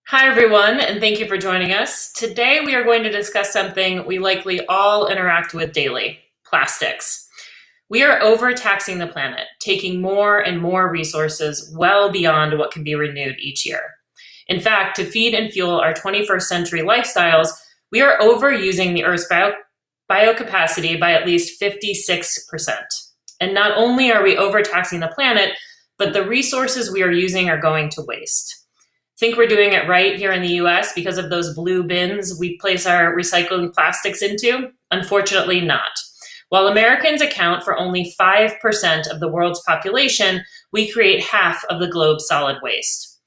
Hi, everyone, and thank you for joining us. Today, we are going to discuss something we likely all interact with daily: plastics. We are overtaxing the planet, taking more and more resources well beyond what can be renewed each year. In fact, to feed and fuel our 21st century lifestyles, we are overusing the Earth's biocapacity by at least 56%. And not only are we overtaxing the planet, but the resources we are using are going to waste. Think we're doing it right here in the US because of those blue bins we place our recycling plastics into? Unfortunately not. While Americans account for only 5% of the world's population, we create half of the globe's solid waste.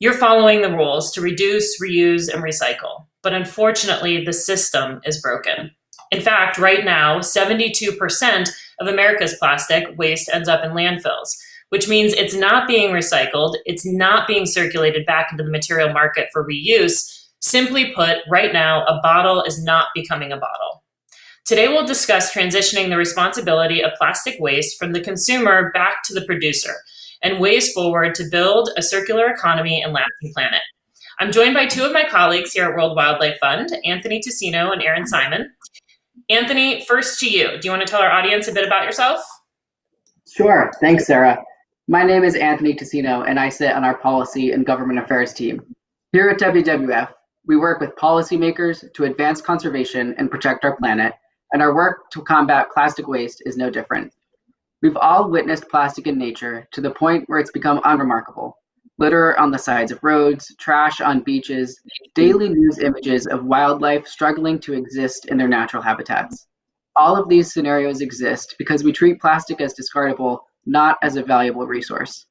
You're following the rules to reduce, reuse, and recycle, but unfortunately the system is broken. In fact, right now, 72% of America's plastic waste ends up in landfills, which means it's not being recycled, it's not being circulated back into the material market for reuse. Simply put, right now, a bottle is not becoming a bottle. Today, we'll discuss transitioning the responsibility of plastic waste from the consumer back to the producer and ways forward to build a circular economy and lasting planet. I'm joined by two of my colleagues here at World Wildlife Fund, Anthony Ticino and Aaron Simon. Anthony, first to you. Do you want to tell our audience a bit about yourself? Sure. Thanks, Sarah. My name is Anthony Ticino, and I sit on our Policy and Government Affairs team. Here at WWF, we work with policymakers to advance conservation and protect our planet, and our work to combat plastic waste is no different. We've all witnessed plastic in nature to the point where it's become unremarkable. Litter on the sides of roads, trash on beaches, daily news images of wildlife struggling to exist in their natural habitats. All of these scenarios exist because we treat plastic as discardable, not as a valuable resource.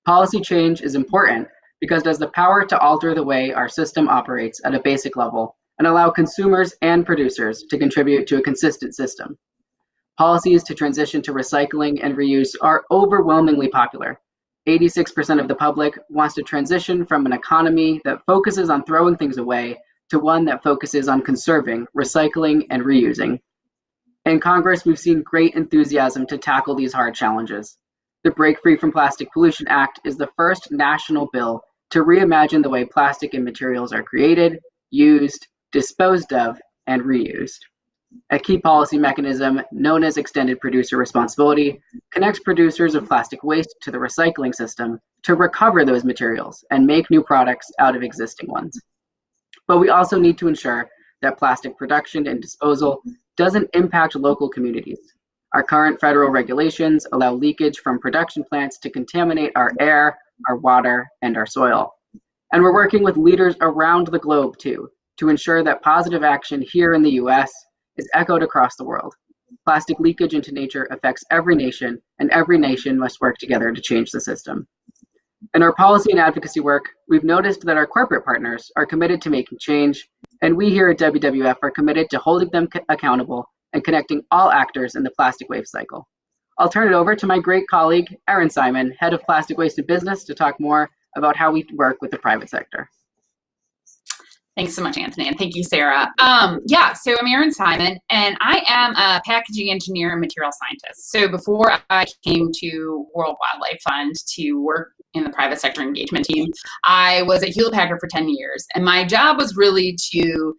Policy change is important because it has the power to alter the way our system operates at a basic level and allow consumers and producers to contribute to a consistent system. Policies to transition to recycling and reuse are overwhelmingly popular. 86% of the public wants to transition from an economy that focuses on throwing things away to one that focuses on conserving, recycling, and reusing. In Congress, we've seen great enthusiasm to tackle these hard challenges. The Break Free from Plastic Pollution Act is the first national bill to reimagine the way plastic and materials are created, used, disposed of, and reused. A key policy mechanism, known as extended producer responsibility, connects producers of plastic waste to the recycling system to recover those materials and make new products out of existing ones. But we also need to ensure that plastic production and disposal doesn't impact local communities. Our current federal regulations allow leakage from production plants to contaminate our air, our water, and our soil. And we're working with leaders around the globe too, to ensure that positive action here in the US is echoed across the world. Plastic leakage into nature affects every nation, and every nation must work together to change the system. In our policy and advocacy work, we've noticed that our corporate partners are committed to making change, and we here at WWF are committed to holding them accountable and connecting all actors in the plastic waste cycle. I'll turn it over to my great colleague, Aaron Simon, Head of Plastic Waste and Business, to talk more about how we work with the private sector. Thanks so much, Anthony, and thank you, Sarah. So I'm Aaron Simon, and I am a packaging engineer and material scientist. So before I came to World Wildlife Fund to work in the private sector engagement team, I was at Hewlett Packard for 10 years, and my job was really to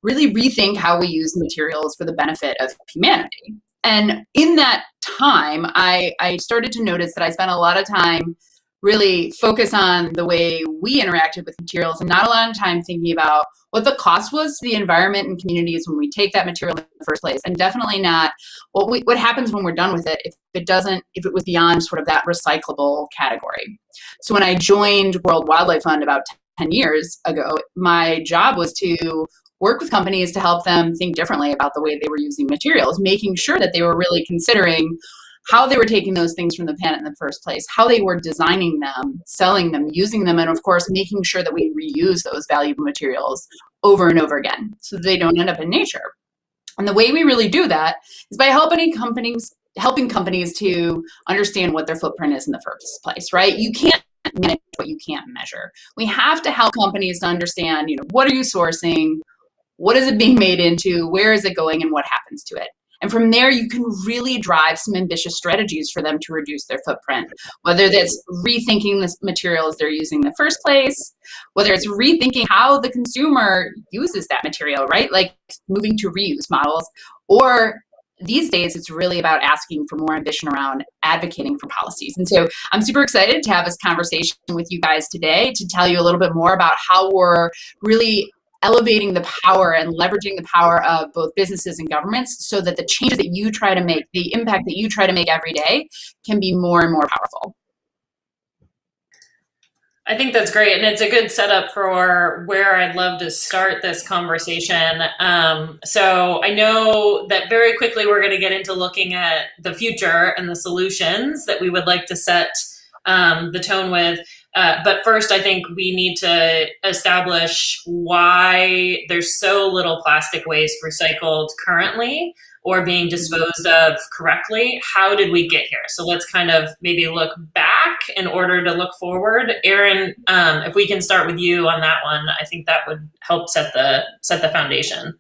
rethink how we use materials for the benefit of humanity. And in that time, I started to notice that I spent a lot of time really focus on the way we interacted with materials and not a lot of time thinking about what the cost was to the environment and communities when we take that material in the first place, and definitely not what happens when we're done with it if it was beyond sort of that recyclable category. So when I joined World Wildlife Fund about 10 years ago, my job was to work with companies to help them think differently about the way they were using materials, making sure that they were really considering how they were taking those things from the planet in the first place, how they were designing them, selling them, using them, and of course, making sure that we reuse those valuable materials over and over again so that they don't end up in nature. And the way we really do that is by helping companies to understand what their footprint is in the first place, right? You can't manage what you can't measure. We have to help companies to understand, what are you sourcing? What is it being made into? Where is it going? And what happens to it? And from there, you can really drive some ambitious strategies for them to reduce their footprint, whether that's rethinking the materials they're using in the first place, whether it's rethinking how the consumer uses that material, right? Like moving to reuse models, or these days, it's really about asking for more ambition around advocating for policies. And so I'm super excited to have this conversation with you guys today to tell you a little bit more about how we're really elevating the power and leveraging the power of both businesses and governments so that the changes that you try to make, the impact that you try to make every day, can be more and more powerful. I think that's great, and it's a good setup for where I'd love to start this conversation. So I know that very quickly we're going to get into looking at the future and the solutions that we would like to set the tone with. But first, I think we need to establish why there's so little plastic waste recycled currently or being disposed of correctly. How did we get here? So let's kind of maybe look back in order to look forward. Erin, if we can start with you on that one, I think that would help set the foundation.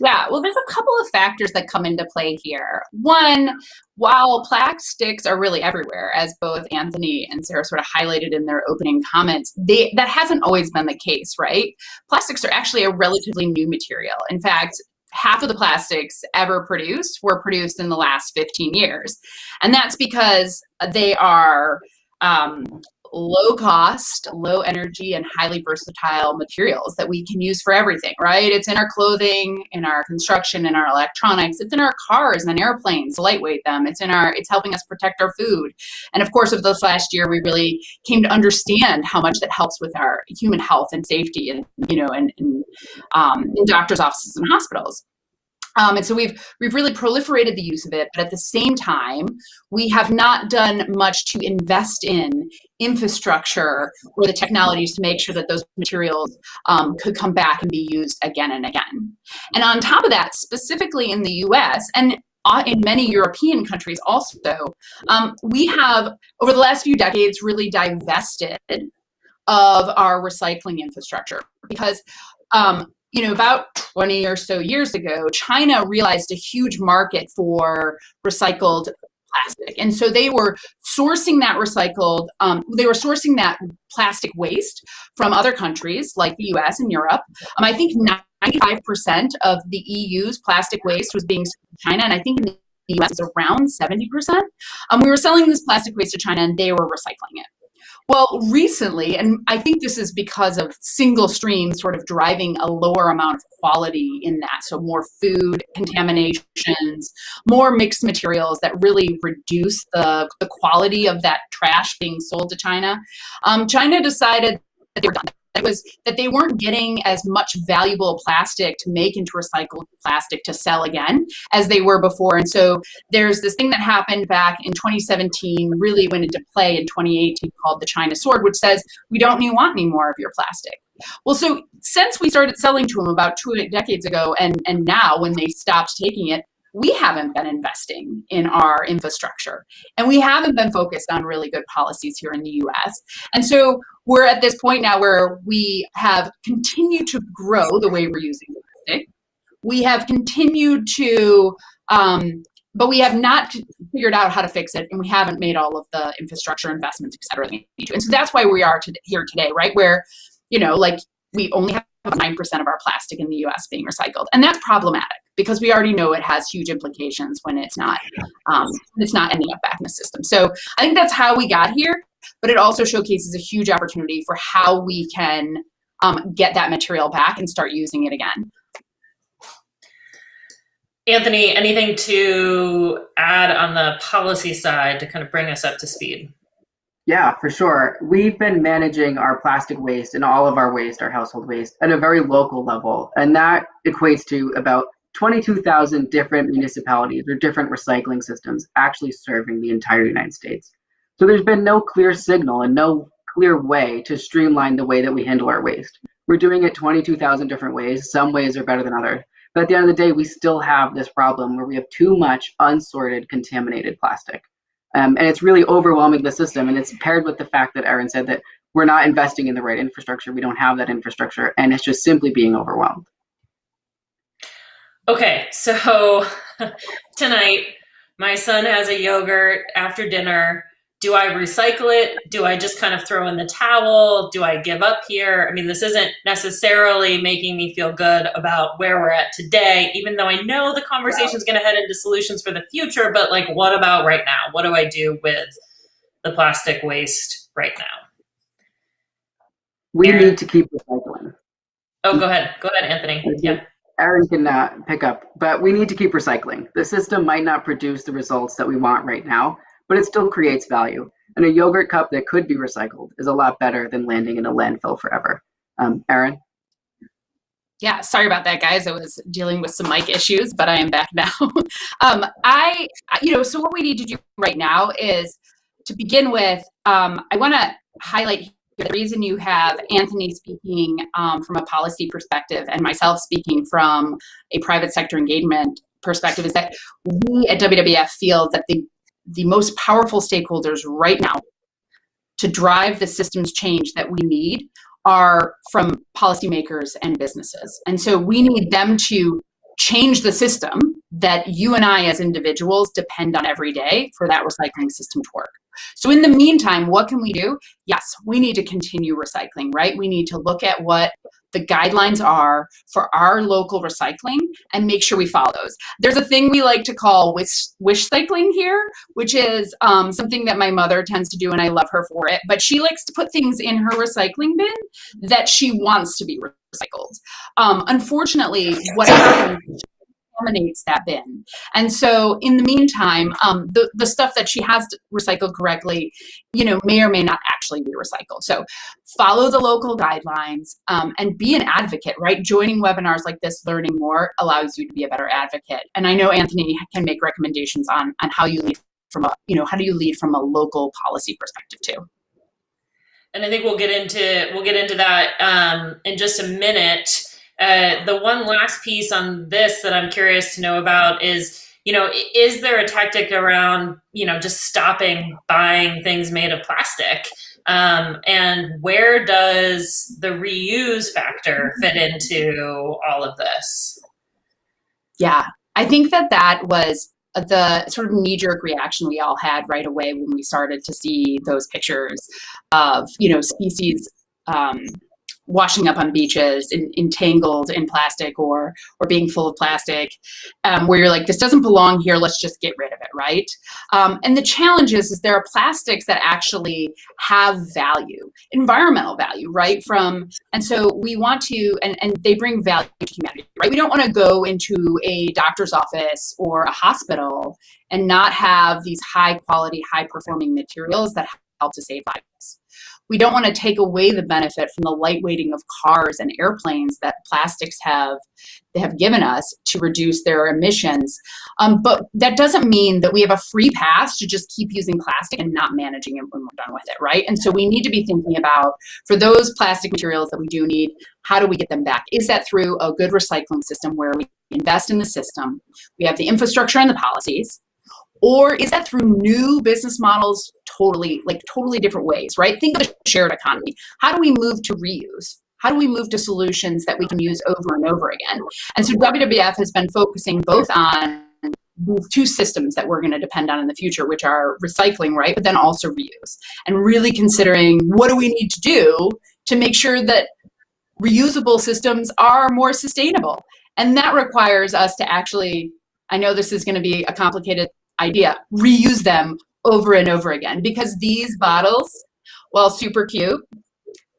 Yeah, well, there's a couple of factors that come into play here. One, while plastics are really everywhere, as both Anthony and Sarah sort of highlighted in their opening comments, that hasn't always been the case, right? Plastics are actually a relatively new material. In fact, half of the plastics ever produced were produced in the last 15 years. And that's because they are low cost, low energy, and highly versatile materials that we can use for everything, right? It's in our clothing, in our construction, in our electronics, it's in our cars and airplanes, lightweight them. It's helping us protect our food. And of course, of this last year, we really came to understand how much that helps with our human health and safety and, in doctors' offices and hospitals. And so we've really proliferated the use of it, but at the same time, we have not done much to invest in infrastructure or the technologies to make sure that those materials could come back and be used again and again. And on top of that, specifically in the US and in many European countries also, we have, over the last few decades, really divested of our recycling infrastructure because about 20 or so years ago, China realized a huge market for recycled plastic. And so they were sourcing that plastic waste from other countries like the US and Europe. I think 95% of the EU's plastic waste was being sold to China, and I think in the US is around 70%. We were selling this plastic waste to China, and they were recycling it. Well, recently, and I think this is because of single stream sort of driving a lower amount of quality in that, so more food contaminations, more mixed materials that really reduce the quality of that trash being sold to China. China decided that they were done. That they weren't getting as much valuable plastic to make into recycled plastic to sell again as they were before. And so there's this thing that happened back in 2017, really went into play in 2018 called the China Sword, which says, we don't want any more of your plastic. Well, so since we started selling to them about 2 decades ago and now when they stopped taking it, we haven't been investing in our infrastructure and we haven't been focused on really good policies here in the US. And so we're at this point now where we have continued to grow the way we're using plastic. We have continued to, but we have not figured out how to fix it, and we haven't made all of the infrastructure investments, et cetera, that we need to. And so that's why we are here today, right? Where, we only have 9% of our plastic in the US being recycled. And that's problematic because we already know it has huge implications when it's not ending up back in the system. So I think that's how we got here, but it also showcases a huge opportunity for how we can get that material back and start using it again. Anthony, anything to add on the policy side to kind of bring us up to speed? Yeah, for sure. We've been managing our plastic waste and all of our waste, our household waste, at a very local level. And that equates to about 22,000 different municipalities or different recycling systems actually serving the entire United States. So there's been no clear signal and no clear way to streamline the way that we handle our waste. We're doing it 22,000 different ways. Some ways are better than others. But at the end of the day, we still have this problem where we have too much unsorted, contaminated plastic. And it's really overwhelming the system. And it's paired with the fact that Erin said that we're not investing in the right infrastructure. We don't have that infrastructure, and it's just simply being overwhelmed. Okay, so tonight, my son has a yogurt after dinner. Do I recycle it? Do I just kind of throw in the towel? Do I give up here? I mean, this isn't necessarily making me feel good about where we're at today, even though I know the conversation is going to head into solutions for the future. But like, what about right now? What do I do with the plastic waste right now? We Aaron? need to keep recycling. Oh, go ahead. Go ahead, Anthony. Yeah. Aaron can pick up, but we need to keep recycling. The system might not produce the results that we want right now, but it still creates value. And a yogurt cup that could be recycled is a lot better than landing in a landfill forever. Aaron? Yeah, sorry about that, guys. I was dealing with some mic issues, but I am back now. So what we need to do right now is, to begin with, I want to highlight the reason you have Anthony speaking from a policy perspective and myself speaking from a private sector engagement perspective is that we at WWF feel that the most powerful stakeholders right now to drive the systems change that we need are from policymakers and businesses. And so we need them to change the system that you and I as individuals depend on every day for that recycling system to work. So in the meantime, what can we do? Yes, we need to continue recycling, right? We need to look at what the guidelines are for our local recycling and make sure we follow those. There's a thing we like to call wish cycling here, which is something that my mother tends to do, and I love her for it. But she likes to put things in her recycling bin that she wants to be recycled. Unfortunately, what happens dominates that bin. And so in the meantime, the stuff that she has recycled correctly, may or may not actually be recycled. So follow the local guidelines and be an advocate, right? Joining webinars like this, learning more, allows you to be a better advocate. And I know Anthony can make recommendations on how you lead from a local policy perspective too. And I think we'll get into that in just a minute. The one last piece on this that I'm curious to know about is, is there a tactic around, just stopping buying things made of plastic? And where does the reuse factor fit into all of this? Yeah, I think that was the sort of knee-jerk reaction we all had right away when we started to see those pictures of, species washing up on beaches, entangled in plastic or being full of plastic, where you're like, this doesn't belong here, let's just get rid of it, right? And the challenge is there are plastics that actually have value, environmental value, right? And so we want to, and they bring value to humanity, right? We don't want to go into a doctor's office or a hospital and not have these high quality, high performing materials that help to save lives. We don't want to take away the benefit from the lightweighting of cars and airplanes that plastics have given us to reduce their emissions. But that doesn't mean that we have a free pass to just keep using plastic and not managing it when we're done with it, right? And so we need to be thinking about, for those plastic materials that we do need, how do we get them back? Is that through a good recycling system where we invest in the system, we have the infrastructure and the policies? Or is that through new business models, totally different ways, right? Think of the shared economy. How do we move to reuse? How do we move to solutions that we can use over and over again? And so WWF has been focusing both on these two systems that we're going to depend on in the future, which are recycling, right? But then also reuse. And really considering, what do we need to do to make sure that reusable systems are more sustainable? And that requires us to actually, I know this is going to be a complicated idea, reuse them over and over again, because these bottles, while super cute,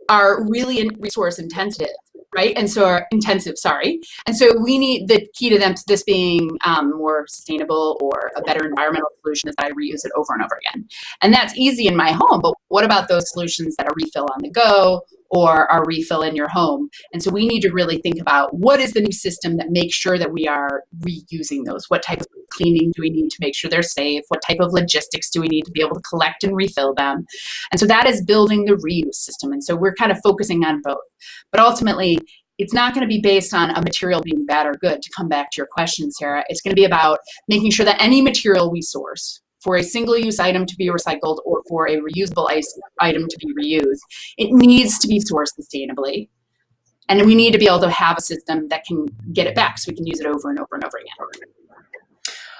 are really resource intensive, right? And so And so we need, the key to this being more sustainable or a better environmental solution is that I reuse it over and over again. And that's easy in my home, but what about those solutions that are refill on the go or are refill in your home? And so we need to really think about, what is the new system that makes sure that we are reusing those? What type of cleaning do we need to make sure they're safe? What type of logistics do we need to be able to collect and refill them? And so that is building the reuse system. And so we're kind of focusing on both. But ultimately, it's not going to be based on a material being bad or good, to come back to your question, Sarah. It's going to be about making sure that any material we source for a single-use item to be recycled or for a reusable item to be reused, it needs to be sourced sustainably. And we need to be able to have a system that can get it back so we can use it over and over and over again.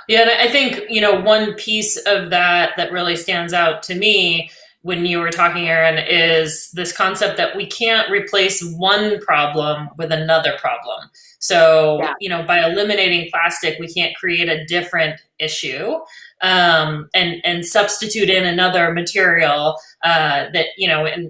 Yeah, and I think, one piece of that really stands out to me when you were talking, Erin, is this concept that we can't replace one problem with another problem. So, Yeah. by eliminating plastic, we can't create a different issue, and substitute in another material that,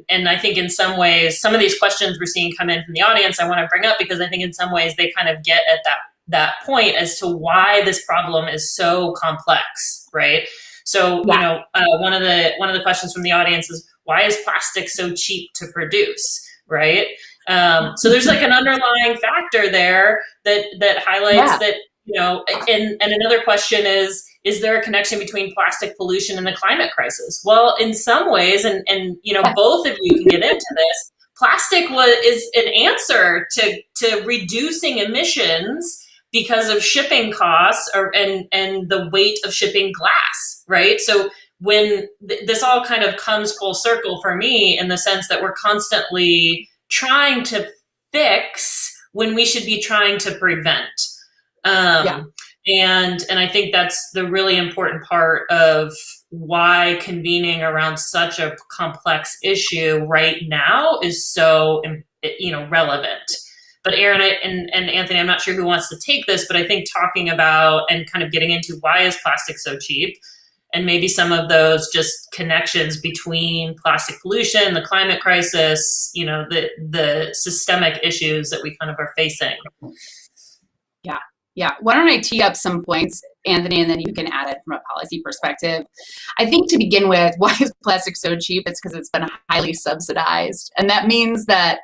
and I think in some ways, some of these questions we're seeing come in from the audience, I want to bring up because I think in some ways they kind of get at that point as to why this problem is so complex, right? So, Yeah. one of the questions from the audience is, why is plastic so cheap to produce, right? So there's like an underlying factor there that highlights Yeah. that, and another question is there a connection between plastic pollution and the climate crisis? Well, in some ways, and both of you can get into this, plastic is an answer to reducing emissions because of shipping costs and the weight of shipping glass, right? So when this all kind of comes full circle for me in the sense that we're constantly trying to fix when we should be trying to prevent. Yeah. And I think that's the really important part of why convening around such a complex issue right now is so, relevant. But Erin and Anthony, I'm not sure who wants to take this, but I think talking about and kind of getting into why is plastic so cheap, and maybe some of those just connections between plastic pollution, the climate crisis, the systemic issues that we kind of are facing. Yeah. Yeah. Why don't I tee up some points, Anthony, and then you can add it from a policy perspective. I think to begin with, why is plastic so cheap? It's because it's been highly subsidized. And that means that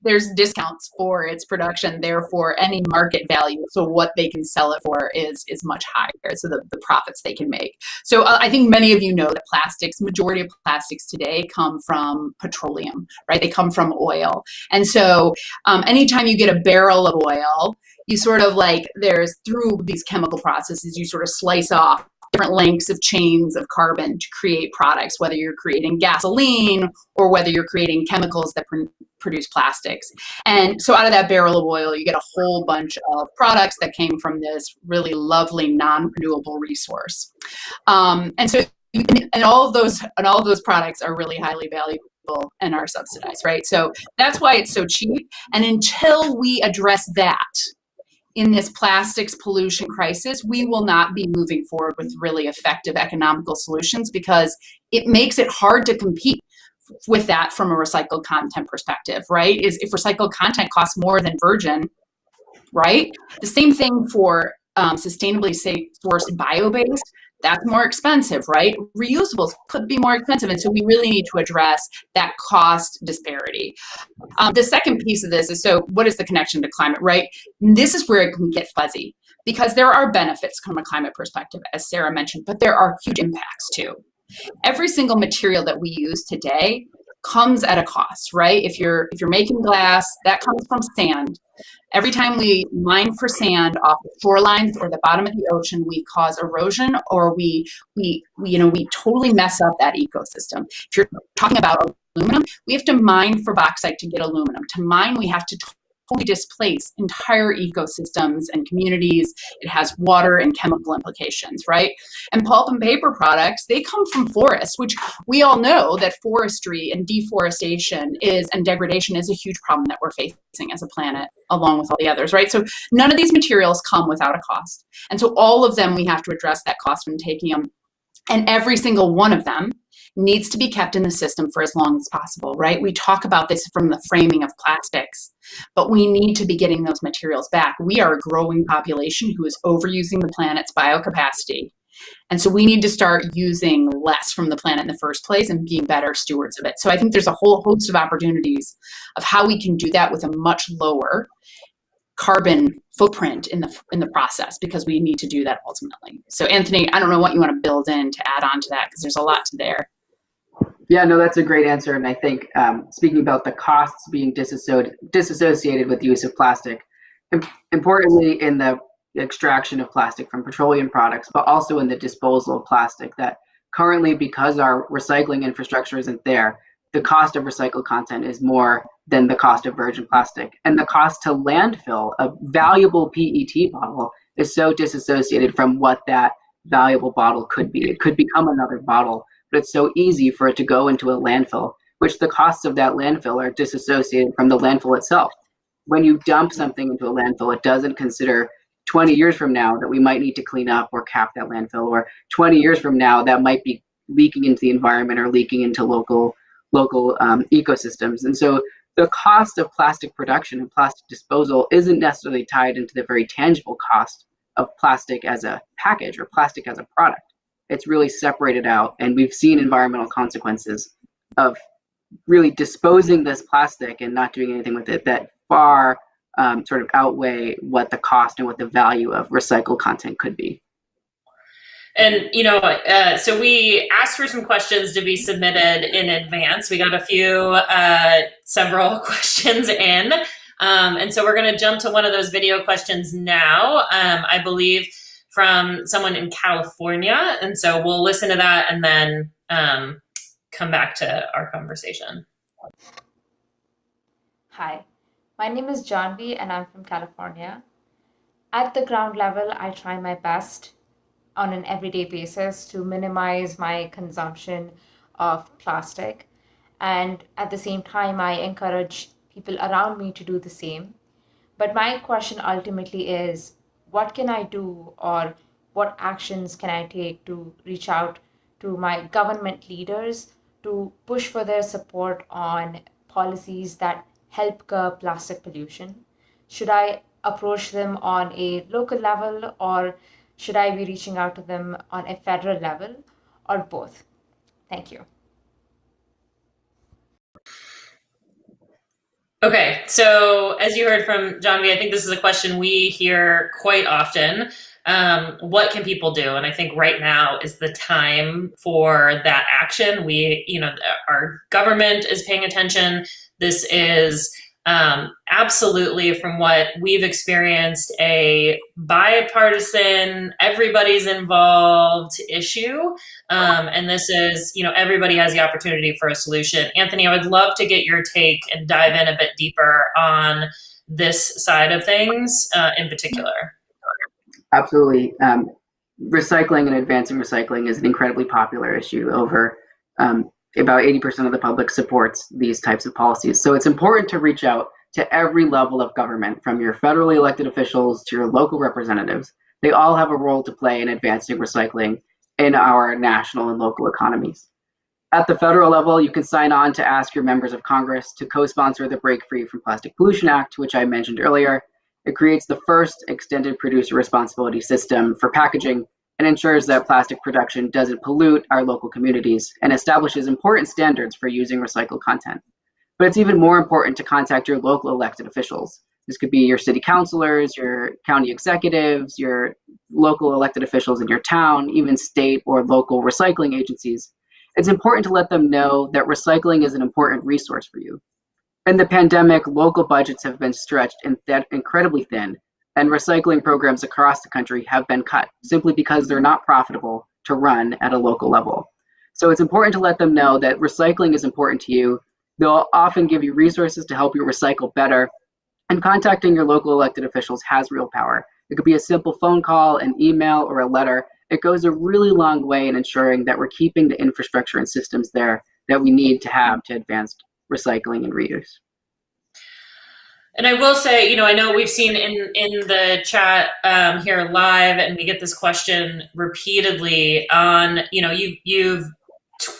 there's discounts for its production, therefore any market value, so what they can sell it for is much higher, so the profits they can make. So I think many of you know that majority of plastics today come from petroleum, right? They come from oil. And so anytime you get a barrel of oil, you sort of through these chemical processes, you sort of slice off different lengths of chains of carbon to create products, whether you're creating gasoline or whether you're creating chemicals that produce plastics. And so out of that barrel of oil, you get a whole bunch of products that came from this really lovely non-renewable resource. And so and all of those products are really highly valuable and are subsidized, right? So that's why it's so cheap. And until we address that, in this plastics pollution crisis, we will not be moving forward with really effective economical solutions because it makes it hard to compete with that from a recycled content perspective, right? If recycled content costs more than virgin, right? The same thing for sustainably sourced bio-based, that's more expensive, right? Reusables could be more expensive. And so we really need to address that cost disparity. The second piece of this is, so what is the connection to climate, right? This is where it can get fuzzy because there are benefits from a climate perspective, as Sarah mentioned, but there are huge impacts too. Every single material that we use today comes at a cost, right? If you're making glass, that comes from sand. Every time we mine for sand off the shorelines or the bottom of the ocean, we cause erosion, or we totally mess up that ecosystem. If you're talking about aluminum, we have to mine for bauxite to get aluminum. To mine, we have to totally displace entire ecosystems and communities. It has water and chemical implications, right? And pulp and paper products, they come from forests, which we all know that forestry and deforestation and degradation is a huge problem that we're facing as a planet, along with all the others, right? So none of these materials come without a cost. And so all of them, we have to address that cost when taking them. And every single one of them needs to be kept in the system for as long as possible, right? We talk about this from the framing of plastics, but we need to be getting those materials back. We are a growing population who is overusing the planet's biocapacity. And so we need to start using less from the planet in the first place and being better stewards of it. So I think there's a whole host of opportunities of how we can do that with a much lower carbon footprint in the process, because we need to do that ultimately. So Anthony, I don't know what you want to build in to add on to that, because there's a lot to there. Yeah, no, that's a great answer. And I think speaking about the costs being disassociated with the use of plastic, importantly in the extraction of plastic from petroleum products, but also in the disposal of plastic, that currently, because our recycling infrastructure isn't there, the cost of recycled content is more than the cost of virgin plastic. And the cost to landfill a valuable PET bottle is so disassociated from what that valuable bottle could be. It could become another bottle, but it's so easy for it to go into a landfill, which the costs of that landfill are disassociated from the landfill itself. When you dump something into a landfill, it doesn't consider 20 years from now that we might need to clean up or cap that landfill, or 20 years from now that might be leaking into the environment or leaking into local ecosystems. And so the cost of plastic production and plastic disposal isn't necessarily tied into the very tangible cost of plastic as a package or plastic as a product. It's really separated out, and we've seen environmental consequences of really disposing this plastic and not doing anything with it that far sort of outweigh what the cost and what the value of recycled content could be. And, so we asked for some questions to be submitted in advance. We got several questions in. And so we're going to jump to one of those video questions now, I believe from someone in California. And so we'll listen to that and then come back to our conversation. Hi, my name is Janvi and I'm from California. At the ground level, I try my best on an everyday basis to minimize my consumption of plastic. And at the same time, I encourage people around me to do the same. But my question ultimately is, what can I do, or what actions can I take to reach out to my government leaders to push for their support on policies that help curb plastic pollution? Should I approach them on a local level, or should I be reaching out to them on a federal level, or both? Thank you. Okay, so as you heard from Janvi, I think this is a question we hear quite often. What can people do? And I think right now is the time for that action. Our government is paying attention. This is absolutely, from what we've experienced, a bipartisan, everybody's involved issue. And this is, everybody has the opportunity for a solution. Anthony, I would love to get your take and dive in a bit deeper on this side of things in particular. Absolutely. Recycling and advancing recycling is an incredibly popular issue. Over about 80% of the public supports these types of policies. So it's important to reach out to every level of government, from your federally elected officials to your local representatives. They all have a role to play in advancing recycling in our national and local economies. At the federal level, you can sign on to ask your members of Congress to co-sponsor the Break Free from Plastic Pollution Act, which I mentioned earlier. It creates the first extended producer responsibility system for packaging and ensures that plastic production doesn't pollute our local communities, and establishes important standards for using recycled content. But it's even more important to contact your local elected officials. This could be your city councilors, your county executives, your local elected officials in your town, even state or local recycling agencies. It's important to let them know that recycling is an important resource for you. In the pandemic, local budgets have been stretched incredibly thin, and recycling programs across the country have been cut simply because they're not profitable to run at a local level. So it's important to let them know that recycling is important to you. They'll often give you resources to help you recycle better, and contacting your local elected officials has real power. It could be a simple phone call, an email, or a letter. It goes a really long way in ensuring that we're keeping the infrastructure and systems there that we need to have to advance recycling and reuse. And I will say, I know we've seen in the chat here live, and we get this question repeatedly on, you've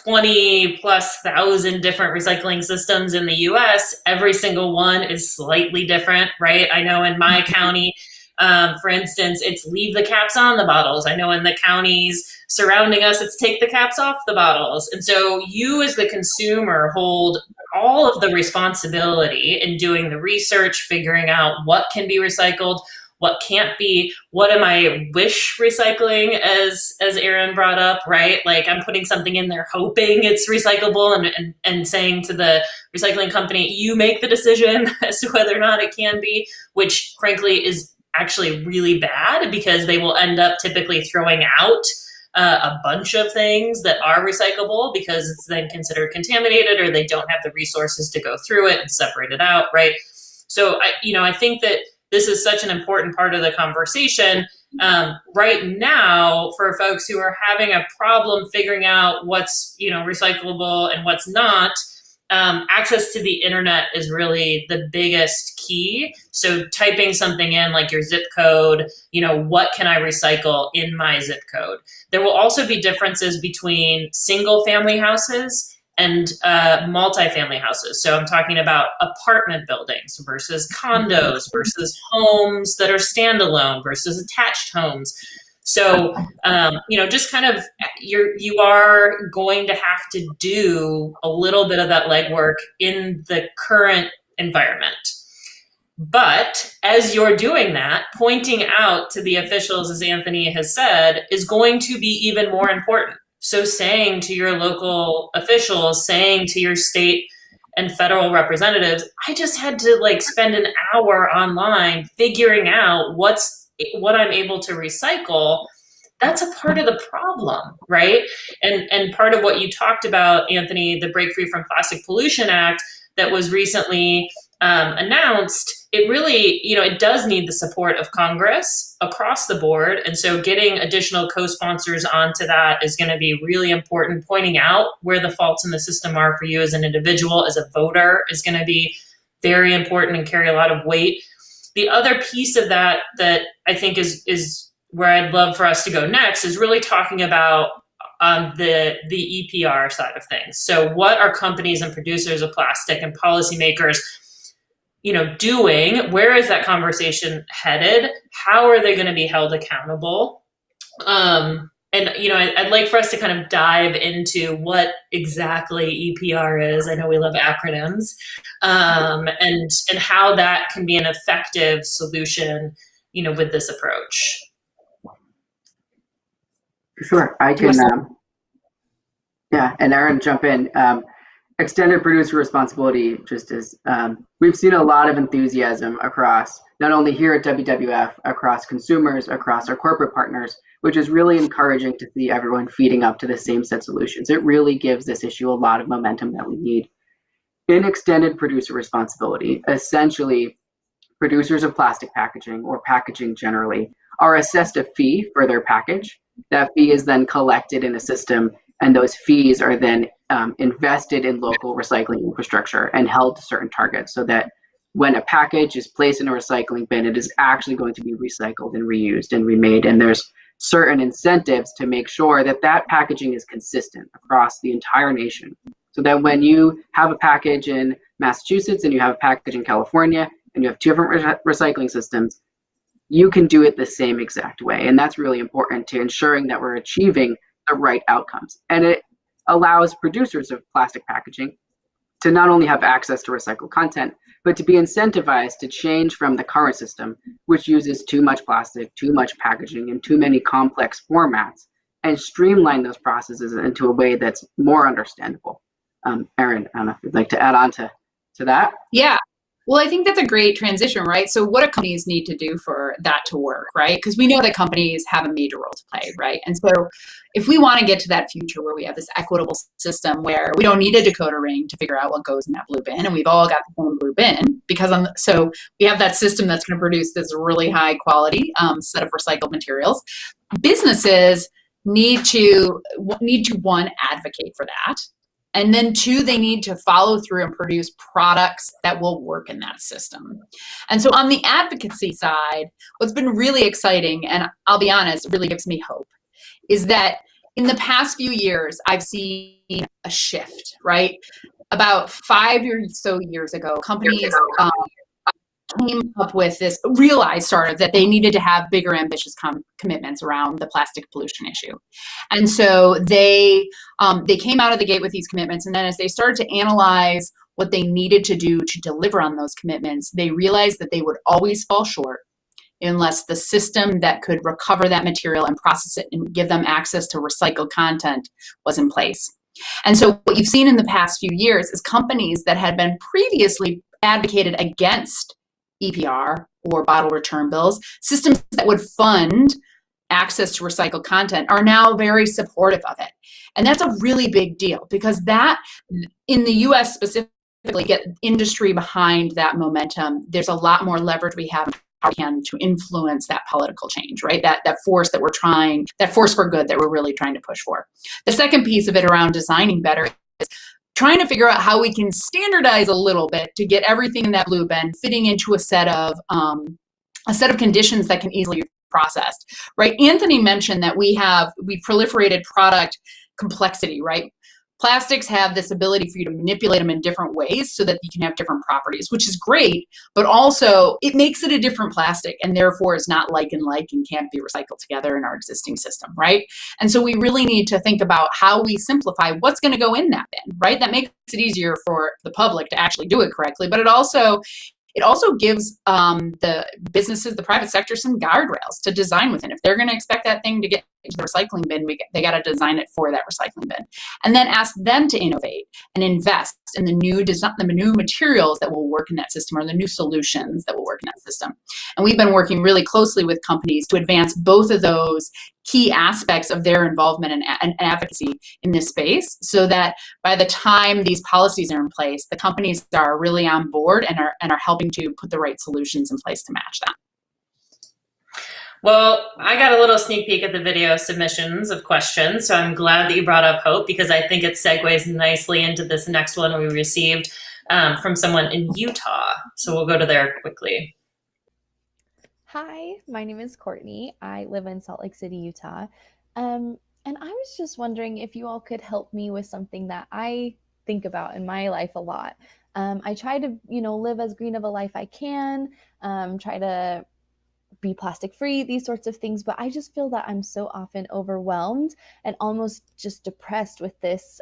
20,000+ different recycling systems in the US. Every single one is slightly different, right? I know in my county, for instance, it's leave the caps on the bottles. I know in the counties surrounding us, it's take the caps off the bottles. And so you as the consumer hold all of the responsibility in doing the research, figuring out what can be recycled, what can't be, what am I wish recycling, as Aaron brought up, right? Like I'm putting something in there hoping it's recyclable and saying to the recycling company, you make the decision as to whether or not it can be, which frankly is actually really bad, because they will end up typically throwing out a bunch of things that are recyclable because it's then considered contaminated, or they don't have the resources to go through it and separate it out, right? So I think that this is such an important part of the conversation. Right now, for folks who are having a problem figuring out what's recyclable and what's not, access to the internet is really the biggest key. So typing something in like your zip code, what can I recycle in my zip code? There will also be differences between single family houses and multifamily houses. So I'm talking about apartment buildings versus condos versus homes that are standalone versus attached homes. So, just kind of you are going to have to do a little bit of that legwork in the current environment. But as you're doing that, pointing out to the officials, as Anthony has said, is going to be even more important. So saying to your local officials, saying to your state and federal representatives, I just had to spend an hour online figuring out what I'm able to recycle. That's a part of the problem, right? And part of what you talked about, Anthony, the Break Free from Plastic Pollution Act that was recently announced, it really, it does need the support of Congress across the board. And so getting additional co-sponsors onto that is going to be really important. Pointing out where the faults in the system are for you as an individual, as a voter, is going to be very important and carry a lot of weight. The other piece of that I think is where I'd love for us to go next is really talking about the EPR side of things. So what are companies and producers of plastic and policymakers doing? Where is that conversation headed? How are they going to be held accountable? I'd like for us to kind of dive into what exactly EPR is. I know we love acronyms, and how that can be an effective solution, with this approach. Sure, I can. And Aaron, jump in. Extended producer responsibility, just as we've seen a lot of enthusiasm across, not only here at WWF, across consumers, across our corporate partners, which is really encouraging to see everyone feeding up to the same set solutions. It really gives this issue a lot of momentum that we need. In extended producer responsibility, essentially, producers of plastic packaging or packaging generally are assessed a fee for their package. That fee is then collected in a system, and those fees are then invested in local recycling infrastructure and held to certain targets, so that when a package is placed in a recycling bin, it is actually going to be recycled and reused and remade. And there's certain incentives to make sure that that packaging is consistent across the entire nation, so that when you have a package in Massachusetts and you have a package in California and you have two different recycling systems, you can do it the same exact way. And that's really important to ensuring that we're achieving the right outcomes. And it allows producers of plastic packaging to not only have access to recycled content, but to be incentivized to change from the current system, which uses too much plastic, too much packaging, and too many complex formats, and streamline those processes into a way that's more understandable. Erin, I don't know if you'd like to add on to that. Yeah. Well, I think that's a great transition, right? So what do companies need to do for that to work, right? Because we know that companies have a major role to play, right? And so if we want to get to that future where we have this equitable system where we don't need a decoder ring to figure out what goes in that blue bin, and we've all got the same blue bin, so we have that system that's going to produce this really high quality set of recycled materials. Businesses need to one, advocate for that. And then two, they need to follow through and produce products that will work in that system. And so on the advocacy side, what's been really exciting, and I'll be honest, really gives me hope, is that in the past few years, I've seen a shift, right? About 5 or so years ago, companies came up with this, realized sort of that they needed to have bigger ambitious commitments around the plastic pollution issue. And so they came out of the gate with these commitments, and then as they started to analyze what they needed to do to deliver on those commitments, they realized that they would always fall short unless the system that could recover that material and process it and give them access to recycled content was in place. And so what you've seen in the past few years is companies that had been previously advocated against EPR or bottle return bills, systems that would fund access to recycled content, are now very supportive of it. And that's a really big deal, because that, in the US specifically, get industry behind that momentum. There's a lot more leverage we have in we can to influence that political change, right? That force that force for good that we're really trying to push for. The second piece of it around designing better is trying to figure out how we can standardize a little bit to get everything in that blue bin fitting into a set of conditions that can easily be processed, right? Anthony mentioned that we proliferated product complexity, right? Plastics have this ability for you to manipulate them in different ways so that you can have different properties, which is great, but also it makes it a different plastic and therefore it's not like and can't be recycled together in our existing system, right? And so we really need to think about how we simplify what's going to go in that bin, right? That makes it easier for the public to actually do it correctly, but it also gives the businesses, the private sector, some guardrails to design within. If they're going to expect that thing to get into the recycling bin, they got to design it for that recycling bin, and then ask them to innovate and invest in the new materials that will work in that system, or the new solutions that will work in that system. And we've been working really closely with companies to advance both of those key aspects of their involvement and advocacy in this space, so that by the time these policies are in place, the companies are really on board and are helping to put the right solutions in place to match that. Well, I got a little sneak peek at the video submissions of questions, so I'm glad that you brought up hope, because I think it segues nicely into this next one we received from someone in Utah. So we'll go to there quickly. Hi, my name is Courtney. I live in Salt Lake City, Utah. And I was just wondering if you all could help me with something that I think about in my life a lot. I try to, live as green of a life I can, try to be plastic free, these sorts of things. But I just feel that I'm so often overwhelmed and almost just depressed with this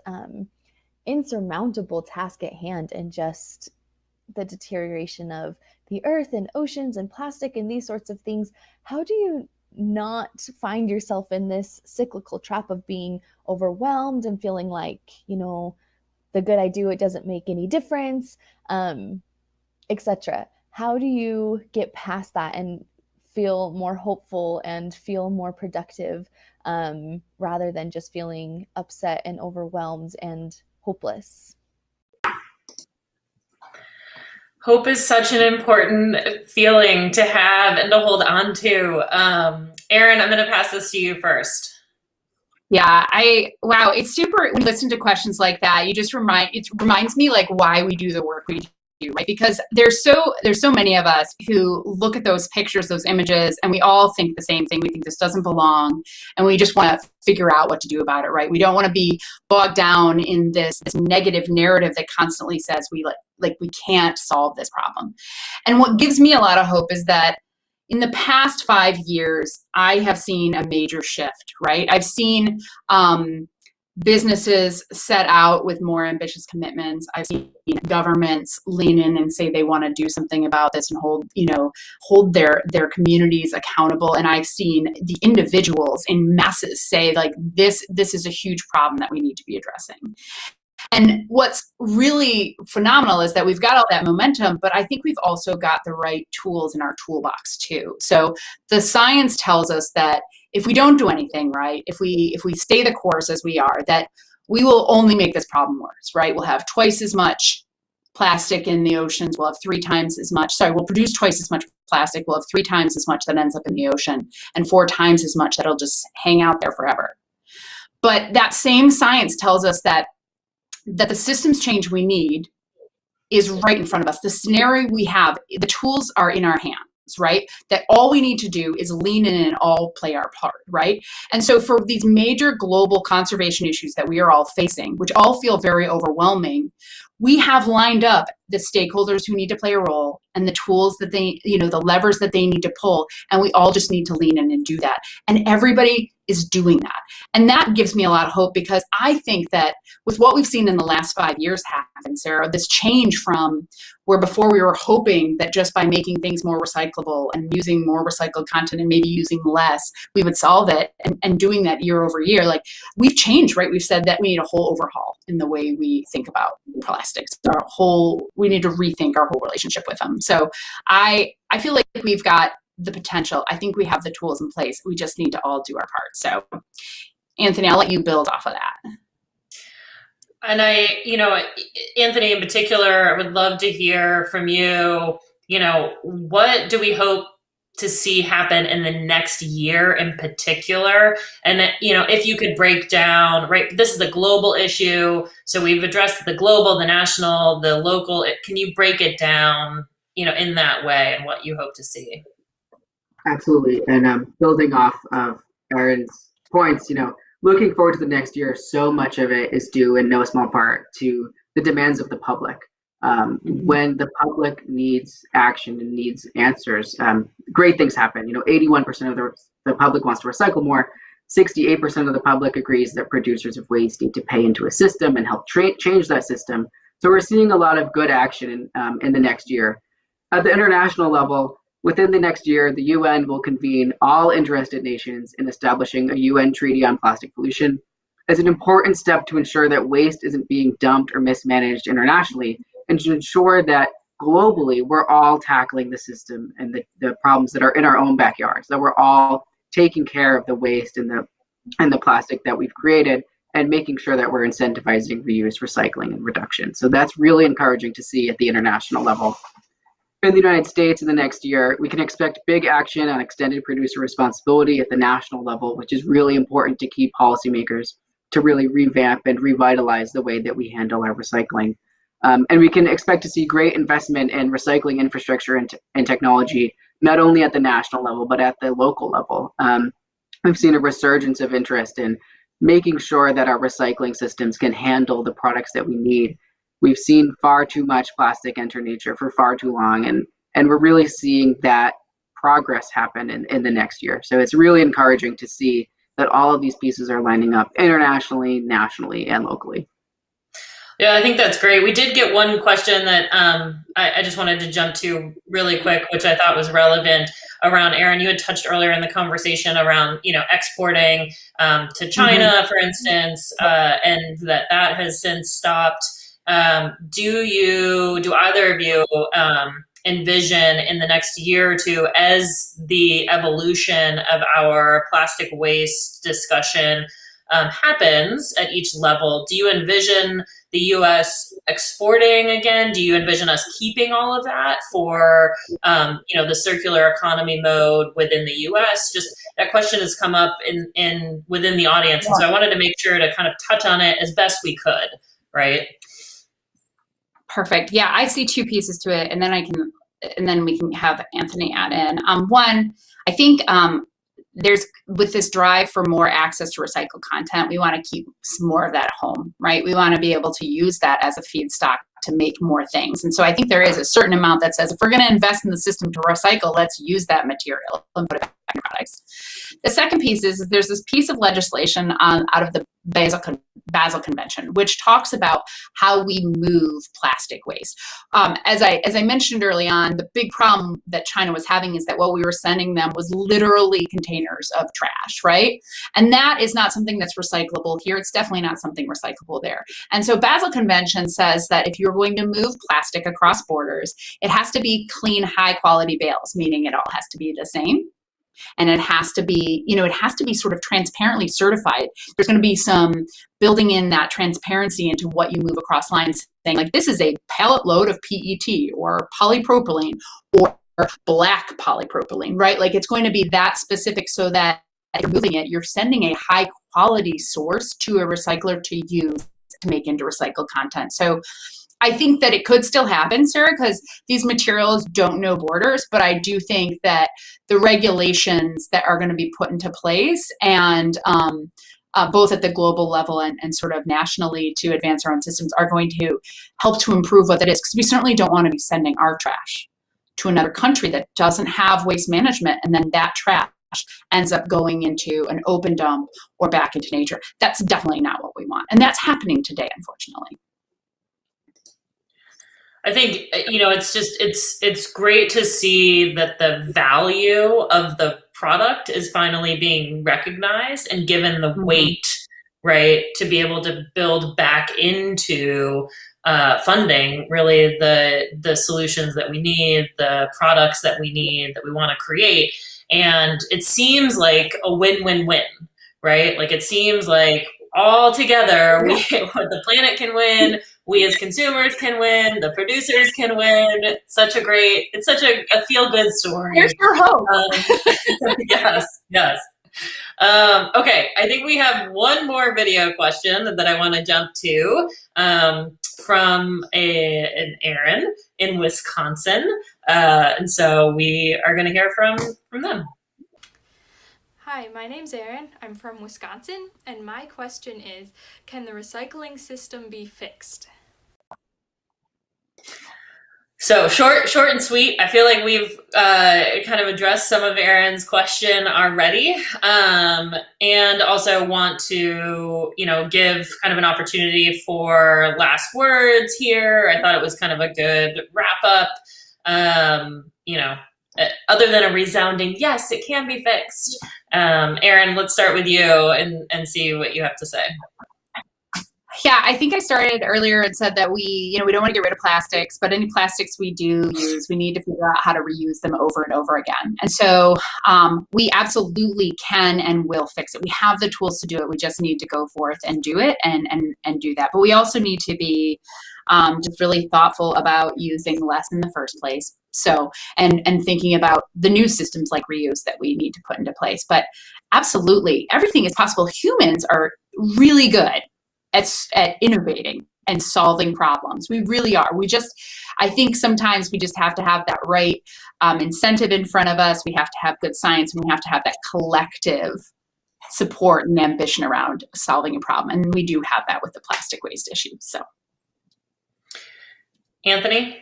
insurmountable task at hand, and just the deterioration of the earth and oceans and plastic and these sorts of things. How do you not find yourself in this cyclical trap of being overwhelmed and feeling like, the good I do, it doesn't make any difference, etc.? How do you get past that and feel more hopeful and feel more productive, rather than just feeling upset and overwhelmed and hopeless? Hope is such an important feeling to have and to hold on to. Erin, I'm going to pass this to you first. Yeah, wow, it's super, when you listen to questions like that, it reminds me like why we do the work we do, right? Because there's so many of us who look at those pictures, those images, and we all think the same thing. We think this doesn't belong, and we just want to figure out what to do about it, right? We don't want to be bogged down in this negative narrative that constantly says we can't solve this problem. And what gives me a lot of hope is that in the past 5 years, I have seen a major shift, right? I've seen businesses set out with more ambitious commitments. I've seen governments lean in and say they want to do something about this and hold their communities accountable. And I've seen the individuals in masses say like, this is a huge problem that we need to be addressing. And what's really phenomenal is that we've got all that momentum, but I think we've also got the right tools in our toolbox too. So the science tells us that if we don't do anything right, if we stay the course as we are, that we will only make this problem worse, right? We'll have twice as much plastic in the oceans. We'll produce twice as much plastic. We'll have 3 times as much that ends up in the ocean, and 4 times as much that'll just hang out there forever. But that same science tells us that the systems change we need is right in front of us. The scenario we have, the tools are in our hands, right? That all we need to do is lean in and all play our part, right? And so for these major global conservation issues that we are all facing, which all feel very overwhelming, we have lined up the stakeholders who need to play a role and the tools that the levers that they need to pull. And we all just need to lean in and do that. And everybody is doing that. And that gives me a lot of hope, because I think that with what we've seen in the last 5 years happen, Sarah, this change from where before we were hoping that just by making things more recyclable and using more recycled content and maybe using less, we would solve it, and doing that year over year, like we've changed, right? We've said that we need a whole overhaul in the way we think about plastics. We need to rethink our whole relationship with them. So I feel like we've got the potential. I think we have the tools in place. We just need to all do our part. So Anthony, I'll let you build off of that. And Anthony in particular, I would love to hear from you. What do we hope to see happen in the next year in particular? And that, if you could break down, right, this is a global issue. So we've addressed the global, the national, the local. Can you break it down, in that way and what you hope to see? Absolutely. And building off of Erin's points, looking forward to the next year, so much of it is due in no small part to the demands of the public. When the public needs action and needs answers, great things happen. 81% of the public wants to recycle more. 68% of the public agrees that producers of waste need to pay into a system and help change that system. So we're seeing a lot of good action in the next year. At the international level, within the next year, the UN will convene all interested nations in establishing a UN treaty on plastic pollution as an important step to ensure that waste isn't being dumped or mismanaged internationally, and to ensure that globally we're all tackling the system and the problems that are in our own backyards, that we're all taking care of the waste and the plastic that we've created, and making sure that we're incentivizing reuse, recycling, and reduction. So that's really encouraging to see at the international level. In the United States in the next year, we can expect big action on extended producer responsibility at the national level, which is really important to key policymakers to really revamp and revitalize the way that we handle our recycling. And we can expect to see great investment in recycling infrastructure and technology, not only at the national level, but at the local level. We've seen a resurgence of interest in making sure that our recycling systems can handle the products that we need. We've seen far too much plastic enter nature for far too long, and we're really seeing that progress happen in the next year. So it's really encouraging to see that all of these pieces are lining up internationally, nationally, and locally. Yeah, I think that's great. We did get one question that I just wanted to jump to really quick, which I thought was relevant around, Erin, you had touched earlier in the conversation around, exporting to China, for instance, and that has since stopped. Do either of you envision in the next year or two, as the evolution of our plastic waste discussion happens at each level, do you envision the U.S. exporting again? Do you envision us keeping all of that for, the circular economy mode within the U.S.? Just that question has come up in within the audience, and so I wanted to make sure to kind of touch on it as best we could, right? Perfect. Yeah, I see two pieces to it, and then we can have Anthony add in. One, I think there's, with this drive for more access to recycled content, we want to keep some more of that at home, right? We want to be able to use that as a feedstock to make more things. And so I think there is a certain amount that says, if we're going to invest in the system to recycle, let's use that material and put it back in products. The second piece is there's this piece of legislation out of the Basel Convention, which talks about how we move plastic waste. As I mentioned early on, the big problem that China was having is that what we were sending them was literally containers of trash, right? And that is not something that's recyclable here. It's definitely not something recyclable there. And so Basel Convention says that if you're going to move plastic across borders, it has to be clean, high quality bales, meaning it all has to be the same. And it has to be, sort of transparently certified. There's going to be some building in that transparency into what you move across lines, saying like, this is a pallet load of PET or polypropylene or black polypropylene, right? Like it's going to be that specific so that you're moving it, you're sending a high quality source to a recycler to use to make into recycled content. So I think that it could still happen, Sarah, because these materials don't know borders, but I do think that the regulations that are going to be put into place and both at the global level and sort of nationally to advance our own systems are going to help to improve what that is, because we certainly don't want to be sending our trash to another country that doesn't have waste management, and then that trash ends up going into an open dump or back into nature. That's definitely not what we want, and that's happening today, unfortunately. I think, it's great to see that the value of the product is finally being recognized and given the weight, right, to be able to build back into funding really the solutions that we need, the products that we need, that we want to create. And it seems like a win-win-win, right? Like it seems like all together, the planet can win, we as consumers can win, the producers can win. It's such a feel-good story. Here's your hope. Yes, yes. Okay, I think we have one more video question that I want to jump to from an Aaron in Wisconsin. And so we are going to hear from them. Hi, my name's Erin. I'm from Wisconsin, and my question is, can the recycling system be fixed? So short and sweet. I feel like we've kind of addressed some of Erin's question already, and also want to, give kind of an opportunity for last words here. I thought it was kind of a good wrap up. Other than a resounding yes, it can be fixed. Erin, let's start with you and see what you have to say. Yeah, I think I started earlier and said that we don't want to get rid of plastics, but any plastics we do use, we need to figure out how to reuse them over and over again. And so we absolutely can and will fix it. We have the tools to do it. We just need to go forth and do it and do that. But we also need to be just really thoughtful about using less in the first place. So, and thinking about the new systems like reuse that we need to put into place. But absolutely, everything is possible. Humans are really good at innovating and solving problems. We really are. I think sometimes we just have to have that right incentive in front of us. We have to have good science, and we have to have that collective support and ambition around solving a problem. And we do have that with the plastic waste issue. So, Anthony?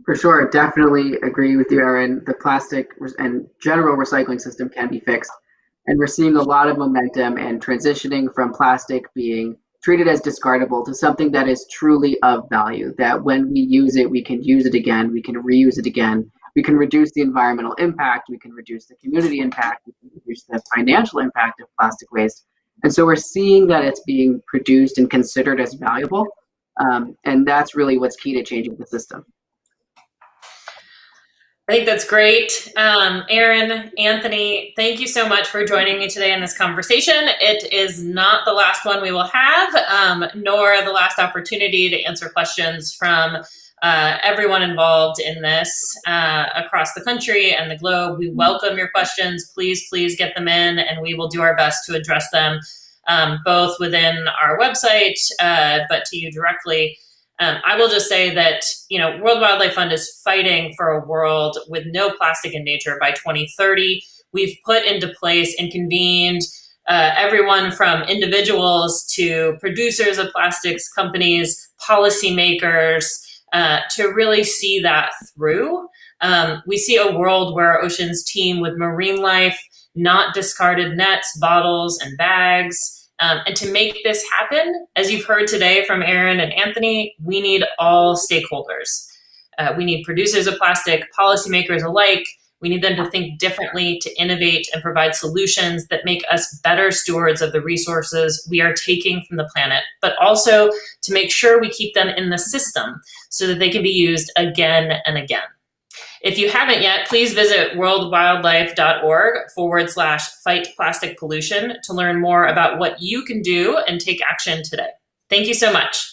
For sure, definitely agree with you, Erin. The plastic and general recycling system can be fixed. And we're seeing a lot of momentum and transitioning from plastic being treated as discardable to something that is truly of value, that when we use it, we can use it again, we can reuse it again, we can reduce the environmental impact, we can reduce the community impact, we can reduce the financial impact of plastic waste. And so we're seeing that it's being produced and considered as valuable. And that's really what's key to changing the system. I think that's great. Erin, Anthony, thank you so much for joining me today in this conversation. It is not the last one we will have, nor the last opportunity to answer questions from everyone involved in this across the country and the globe. We welcome your questions. Please get them in, and we will do our best to address them both within our website, but to you directly. I will just say that, World Wildlife Fund is fighting for a world with no plastic in nature by 2030. We've put into place and convened everyone from individuals to producers of plastics, companies, policymakers, to really see that through. We see a world where our oceans teem with marine life, not discarded nets, bottles, and bags. And to make this happen, as you've heard today from Erin and Anthony, we need all stakeholders. We need producers of plastic, policymakers alike. We need them to think differently, to innovate and provide solutions that make us better stewards of the resources we are taking from the planet, but also to make sure we keep them in the system so that they can be used again and again. If you haven't yet, please visit worldwildlife.org/fight plastic pollution to learn more about what you can do and take action today. Thank you so much.